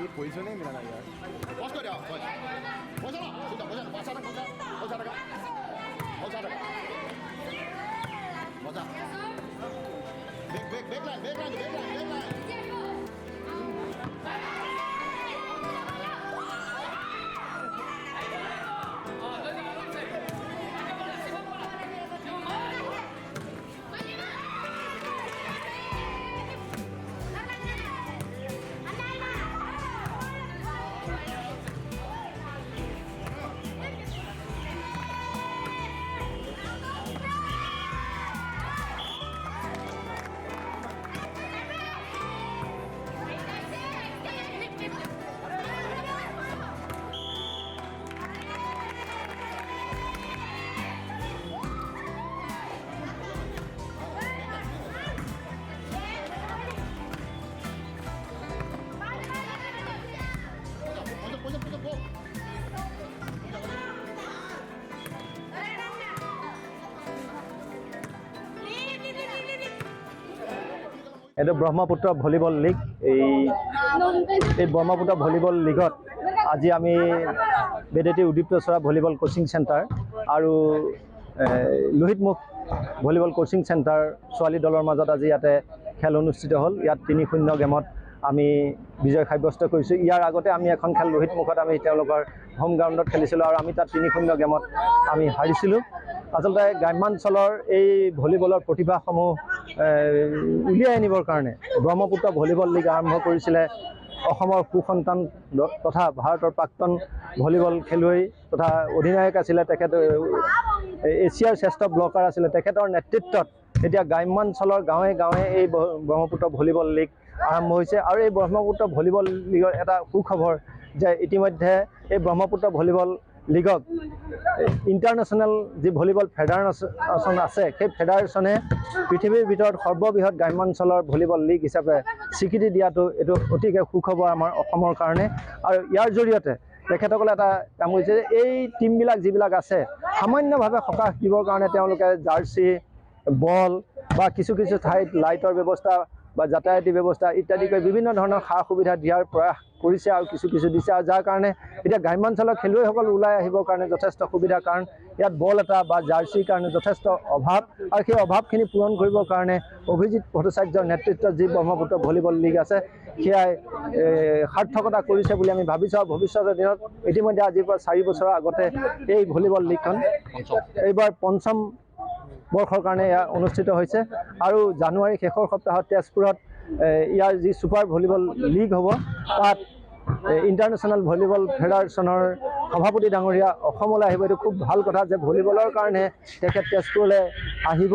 ये पोजीशन नहीं मिला ना यार बस कर यार बस ना सुन बस ना मजा बैक लाइन এইটো ব্ৰহ্মপুত্ৰ ভলীবল লীগ এই ব্ৰহ্মপুত্ৰ ভলীবল লীগত আজি আমি বেদেতি উদ্দীপ্তচৰা ভলীবল কোচিং চেণ্টাৰ আৰু লোহিতমুখ ভলীবল কোচিং চেণ্টাৰ ছোৱালী দলৰ মাজত আজি ইয়াতে খেল অনুষ্ঠিত হ'ল। ইয়াত ৩-০ গেমত আমি বিজয় সাব্যস্ত কৰিছোঁ। ইয়াৰ আগতে আমি এখন খেল লোহিতমুখত আমি তেওঁলোকৰ হোম গ্ৰাউণ্ডত খেলিছিলোঁ আৰু আমি তাত ৩-০ গেমত আমি হাৰিছিলোঁ। আচলতে গ্ৰাম্যাঞ্চলৰ এই ভলীবলৰ প্ৰতিভাসমূহ উলিয়াই আনিবৰ কাৰণে ব্ৰহ্মপুত্ৰ ভলীবল লীগ আৰম্ভ কৰিছিলে অসমৰ সুসন্তান তথা ভাৰতৰ প্ৰাক্তন ভলীবল খেলুৱৈ তথা অধিনায়ক আছিলে তেখেত এছিয়াৰ শ্ৰেষ্ঠ ব্লকাৰ আছিলে। তেখেতৰ নেতৃত্বত এতিয়া গ্ৰাম্যাঞ্চলৰ গাঁৱে গাঁৱে এই ব্ৰহ্মপুত্ৰ ভলীবল লীগ আৰম্ভ হৈছে আৰু এই ব্ৰহ্মপুত্ৰ ভলীবল লীগৰ এটা সুখবৰ যে ইতিমধ্যে এই ব্ৰহ্মপুত্ৰ ভলীবল লীগক ইণ্টাৰনেশ্যনেল যি ভলীবল ফেডাৰেশ্যন আছে সেই ফেডাৰেশ্যনে পৃথিৱীৰ ভিতৰত সৰ্ববৃহৎ গ্ৰাম্যাঞ্চলৰ ভলীবল লীগ হিচাপে স্বীকৃতি দিয়াটো এইটো অতিকে সুখবৰ আমাৰ অসমৰ কাৰণে। আৰু ইয়াৰ জৰিয়তে তেখেতসকলে এটা কাম কৰিছে যে এই টীমবিলাক যিবিলাক আছে সামান্যভাৱে সকাহ দিবৰ কাৰণে তেওঁলোকে জাৰ্চি বল বা কিছু কিছু ঠাইত লাইটৰ ব্যৱস্থা বা যাতায়াতী ব্যৱস্থা ইত্যাদি কৰি বিভিন্ন ধৰণৰ সা সুবিধা দিয়াৰ প্ৰয়াস কৰিছে আৰু কিছু কিছু দিছে আৰু যাৰ কাৰণে এতিয়া গ্ৰাম্যাঞ্চলৰ খেলুৱৈসকল ওলাই আহিবৰ কাৰণে যথেষ্ট সুবিধা, কাৰণ ইয়াত বল এটা বা জাৰ্চিৰ কাৰণে যথেষ্ট অভাৱ আৰু সেই অভাৱখিনি পূৰণ কৰিবৰ কাৰণে অভিজিৎ ভট্টাচাৰ্যৰ নেতৃত্বত যি ব্ৰহ্মপুত্ৰ ভলীবল লীগ আছে সেয়াই সাৰ্থকতা কৰিছে বুলি আমি ভাবিছোঁ। আৰু ভৱিষ্যতৰ দিনত ইতিমধ্যে আজিৰ পৰা 4 বছৰৰ আগতে এই ভলীবল লীগখন এইবাৰ ৫ম বৰ্ষৰ কাৰণে এয়া অনুষ্ঠিত হৈছে আৰু জানুৱাৰী শেষৰ সপ্তাহত তেজপুৰত ইয়াৰ যি ছুপাৰ ভলীবল লীগ হ'ব তাত ইণ্টাৰনেশ্যনেল ভলীবল ফেডাৰেশ্যনৰ সভাপতি ডাঙৰীয়া অসমলৈ আহিব। এইটো খুব ভাল কথা যে ভলীবলৰ কাৰণে তেখেত তেজপুৰলৈ আহিব।